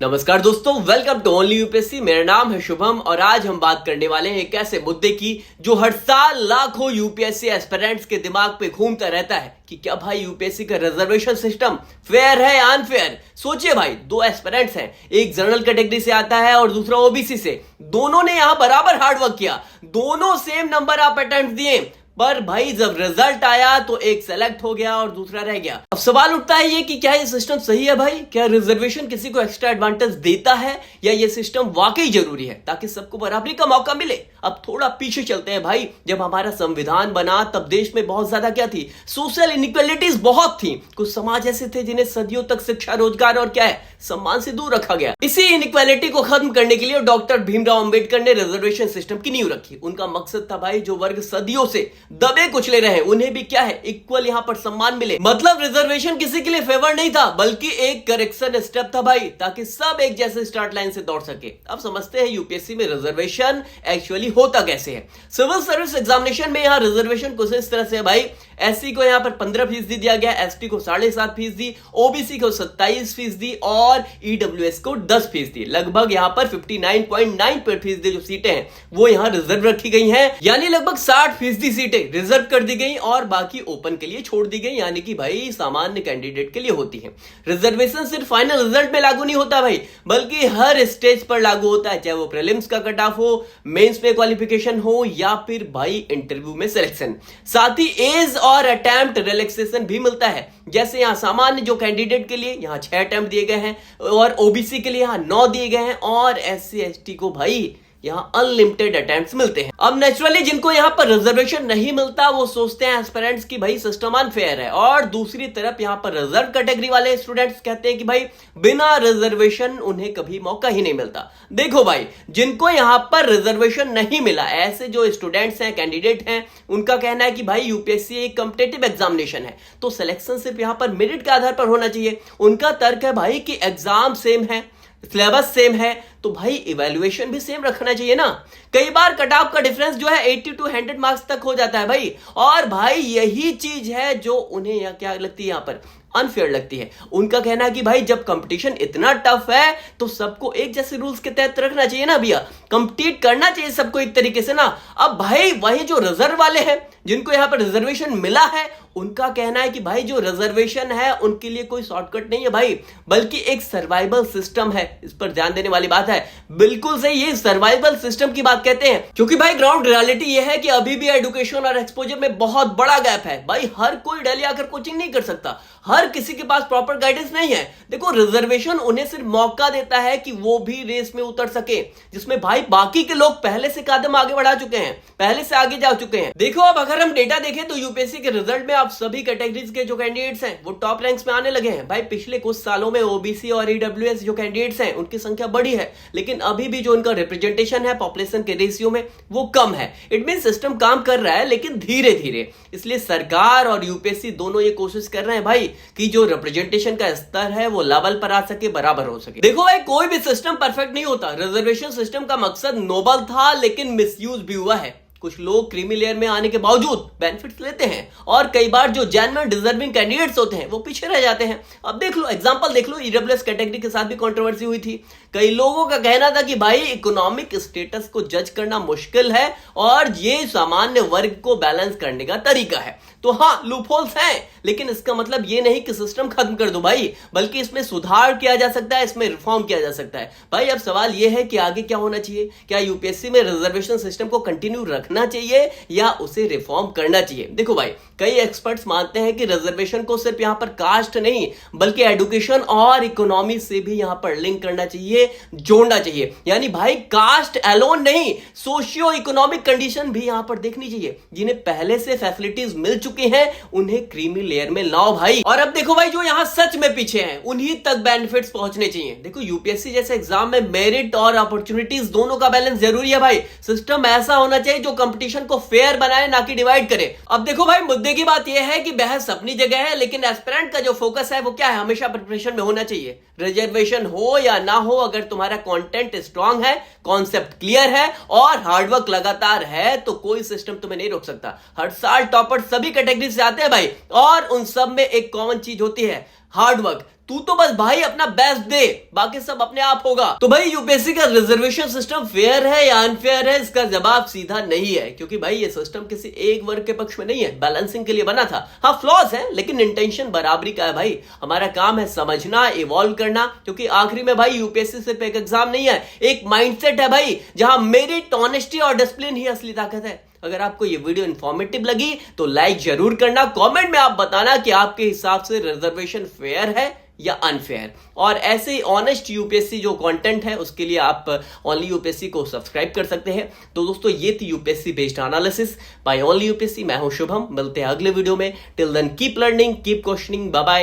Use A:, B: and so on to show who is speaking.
A: नमस्कार दोस्तों, welcome to only UPSC. मेरा नाम है शुभम और आज हम बात करने वाले हैं एक ऐसे मुद्दे की जो हर साल लाखों यूपीएससी एस्पिरेंट्स के दिमाग पे घूमता रहता है कि क्या भाई यूपीएससी का रिजर्वेशन सिस्टम फेयर है या अनफेयर। सोचिए भाई, दो एस्पिरेंट्स हैं, एक जनरल कैटेगरी से आता है और दूसरा ओबीसी से। दोनों ने यहां बराबर हार्डवर्क किया, दोनों सेम नंबर ऑफ अटेम्प्ट दिए, पर भाई जब रिजल्ट आया तो एक सेलेक्ट हो गया और दूसरा रह गया। अब सवाल उठता है ये कि क्या ये सिस्टम सही है भाई? क्या रिजर्वेशन किसी को एक्स्ट्रा एडवांटेज देता है या ये सिस्टम वाकई जरूरी है ताकि सबको बराबरी का मौका मिले? अब थोड़ा पीछे चलते हैं भाई। जब हमारा संविधान बना तब देश में बहुत ज्यादा क्या थी, सोशल इनइक्वालिटीज बहुत थी। कुछ समाज ऐसे थे जिन्हें सदियों तक शिक्षा, रोजगार और क्या है, सम्मान से दूर रखा गया। इसी इनइक्वालिटी को खत्म करने के लिए डॉक्टर भीमराव अंबेडकर ने रिजर्वेशन सिस्टम की नींव रखी। उनका मकसद था भाई जो वर्ग सदियों से दबे कुचले रहे उन्हें भी क्या है, इक्वल यहां पर सम्मान मिले। मतलब रिजर्वेशन किसी के लिए फेवर नहीं था बल्कि एक करेक्शन स्टेप था भाई, ताकि सब एक जैसे स्टार्ट लाइन से दौड़ सके। अब समझते हैं यूपीएससी में रिजर्वेशन एक्चुअली होता कैसे है। सिविल सर्विस एग्जामिनेशन में यहां रिजर्वेशन कुछ इस तरह से है भाई। एससी को यहां पर 15% दिया गया, एसटी को 7.5%, ओबीसी को 27% और ईडब्ल्यूएस को 10%। लगभग यहां पर 59.9% जो सीटें हैं वो यहां रिजर्व रखी गई हैं, यानी लगभग 60% सीटें रिजर्व कर दी गई और बाकी ओपन के लिए छोड़ दी गई, यानी कि भाई सामान्य कैंडिडेट के लिए होती है। रिजर्वेशन सिर्फ फाइनल रिजल्ट में लागू नहीं होता भाई, बल्कि हर स्टेज पर लागू होता है, चाहे वो प्रीलिम्स का कट ऑफ हो, मेंस में क्वालिफिकेशन हो या फिर भाई इंटरव्यू में सिलेक्शन। साथ ही एज और अटेम्प्ट रिलैक्सेशन भी मिलता है। जैसे यहां सामान्य जो कैंडिडेट के लिए यहां 6 अटेम्प्ट दिए गए हैं और ओबीसी के लिए यहां 9 दिए गए हैं और एससी एसटी को भाई यहां अनलिमिटेड अटेम्प्ट्स मिलते हैं। अब नेचुरली जिनको यहां पर रिजर्वेशन नहीं मिलता वो सोचते हैं एस्पिरेंट्स की भाई सिस्टम अनफेयर है, और दूसरी तरफ यहां पर रिजर्व कैटेगरी वाले स्टूडेंट्स कहते हैं कि भाई बिना रिजर्वेशन उन्हें कभी मौका ही नहीं मिलता। देखो भाई, जिनको यहां पर रिजर्वेशन नहीं मिला, ऐसे जो स्टूडेंट्स हैं, कैंडिडेट हैं, उनका कहना है कि भाई यूपीएससी एक कॉम्पिटिटिव एग्जामिनेशन है तो सिलेक्शन सिर्फ यहां पर मेरिट के आधार पर होना चाहिए। उनका तर्क है भाई कि एग्जाम सेम है, सिलेबस सेम है तो भाई इवैल्यूएशन भी सेम रखना चाहिए ना। कई बार कट ऑफ का डिफरेंस जो है 80 to 100 मार्क्स तक हो जाता है भाई, और भाई यही चीज है जो उन्हें यहाँ क्या लगती है, यहां पर अनफेयर लगती है। उनका कहना है कि भाई जब कंपटीशन इतना टफ है तो सबको एक जैसे रूल्स के तहत रखना चाहिए ना भैया, कंपीट करना चाहिए सबको एक तरीके से ना। अब भाई वही जो रिजर्व वाले हैं जिनको यहां पर रिजर्वेशन मिला है, उनका कहना है कि भाई जो रिजर्वेशन है उनके लिए कोई शॉर्टकट नहीं है भाई, बल्कि एक सर्वाइवल सिस्टम है। इस पर ध्यान देने वाली बात है, बिल्कुल सही, ये सर्वाइवल सिस्टम की बात कहते हैं, क्योंकि भाई ग्राउंड रियलिटी ये है कि अभी भी एजुकेशन और एक्सपोजर में बहुत बड़ा गैप है भाई। हर कोई दिल्ली आकर कोचिंग नहीं कर सकता, हर किसी के पास प्रॉपर गाइडेंस नहीं है। देखो रिजर्वेशन उन्हें सिर्फ मौका देता है कि वो भी रेस में उतर सके जिसमें भाई बाकी के लोग पहले से कदम आगे बढ़ा चुके हैं, पहले से आगे जा चुके हैं। देखो अब अगर हम डेटा देखें तो यूपीएससी के रिजल्ट में आप सभी कैटेगरीज के जो कैंडिडेट्स हैं वो टॉप रैंक्स में आने लगे हैं भाई। पिछले कुछ सालों में ओबीसी और ईडब्ल्यूएस जो कैंडिडेट्स हैं उनकी संख्या बढ़ी है, लेकिन अभी भी जो उनका रिप्रेजेंटेशन है पॉपुलेशन के रेशियो में वो कम है। इट मीन सिस्टम काम कर रहा है लेकिन धीरे धीरे। इसलिए सरकार और यूपीएससी दोनों ये कोशिश कर रहे हैं भाई कि जो रिप्रेजेंटेशन का स्तर है वो लेवल पर आ सके, बराबर हो सके। देखो भाई कोई भी सिस्टम परफेक्ट नहीं होता। रिजर्वेशन सिस्टम का मकसद नोबल था लेकिन मिसयूज भी हुआ है। कुछ लोग क्रीमी लेयर में आने के बावजूद बेनिफिट्स लेते हैं और कई बार जो जेन्युइन डिजर्विंग कैंडिडेट्स होते हैं वो पीछे रह जाते हैं। अब देख लो एग्जांपल देख लो, ईडब्ल्यूएस कैटेगरी के साथ भी कंट्रोवर्सी हुई थी। कई लोगों का कहना था कि भाई इकोनॉमिक स्टेटस को जज करना मुश्किल है और ये सामान्य वर्ग को बैलेंस करने का तरीका है। तो हाँ, लूपहोल्स हैं, लेकिन इसका मतलब ये नहीं कि सिस्टम खत्म कर दो भाई, बल्कि इसमें सुधार किया जा सकता है, इसमें रिफॉर्म किया जा सकता है। भाई अब सवाल ये है कि आगे क्या होना चाहिए। क्या यूपीएससी में रिजर्वेशन सिस्टम को कंटिन्यू रखना चाहिए या उसे रिफॉर्म करना चाहिए? देखो भाई कई एक्सपर्ट्स मानते हैं कि रिजर्वेशन को सिर्फ यहां पर कास्ट नहीं बल्कि एजुकेशन और इकोनॉमी से भी यहां पर लिंक करना चाहिए, जोड़ना चाहिए। यानी भाई कास्ट एलोन नहीं, सोशियो इकोनॉमिक कंडीशन भी यहां पर देखनी चाहिए। जिन्हें पहले से फैसिलिटीज मिल चुकी हैं उन्हें क्रीमी लेयर में लाओ भाई। और अब देखो भाई जो यहां सच में पीछे हैं उन्हीं तक बेनिफिट्स पहुंचने चाहिए। देखो यूपीएससी जैसे एग्जाम में मेरिट और अपॉर्चुनिटीज दोनों का बैलेंस जरूरी है भाई। सिस्टम ऐसा होना चाहिए जो कंपटीशन को फेयर बनाए, ना कि डिवाइड करे। अब देखो भाई मुद्दे की बात यह है कि बहस अपनी जगह है, लेकिन एस्पिरेंट का जो फोकस है वो क्या है, हमेशा प्रिपरेशन में होना चाहिए। रिजर्वेशन हो या ना हो, अगर तुम्हारा कंटेंट स्ट्रांग है, कॉन्सेप्ट क्लियर है और हार्डवर्क लगातार है तो कोई सिस्टम तुम्हें नहीं रोक सकता। हर साल टॉपर सभी कैटेगरी से आते हैं भाई, और उन सब में एक कॉमन चीज होती है, हार्ड वर्क। तू तो बस भाई अपना बेस्ट दे, बाकी सब अपने आप होगा। तो भाई यूपीएससी का रिजर्वेशन सिस्टम फेयर है या अनफेयर है, इसका जवाब सीधा नहीं है, क्योंकि भाई ये सिस्टम किसी एक वर्ग के पक्ष में नहीं है, बैलेंसिंग के लिए बना था। हाँ फ्लॉज है, लेकिन इंटेंशन बराबरी का है भाई। हमारा काम है समझना, इवॉल्व करना, क्योंकि आखिरी में भाई यूपीएससी सिर्फ एक एग्जाम नहीं है, एक माइंडसेट है भाई, जहां मेरिट, ऑनेस्टी और डिसिप्लिन ही असली ताकत है। अगर आपको ये वीडियो इंफॉर्मेटिव लगी तो लाइक जरूर करना, कमेंट में आप बताना कि आपके हिसाब से रिजर्वेशन फेयर है या अनफेयर। और ऐसे ही ऑनेस्ट यूपीएससी जो कंटेंट है उसके लिए आप ओनली यूपीएससी को सब्सक्राइब कर सकते हैं। तो दोस्तों ये थी UPSC based analysis by only UPSC. मैं हूं शुभम, मिलते हैं अगले वीडियो में। Till then keep learning, keep questioning, bye bye.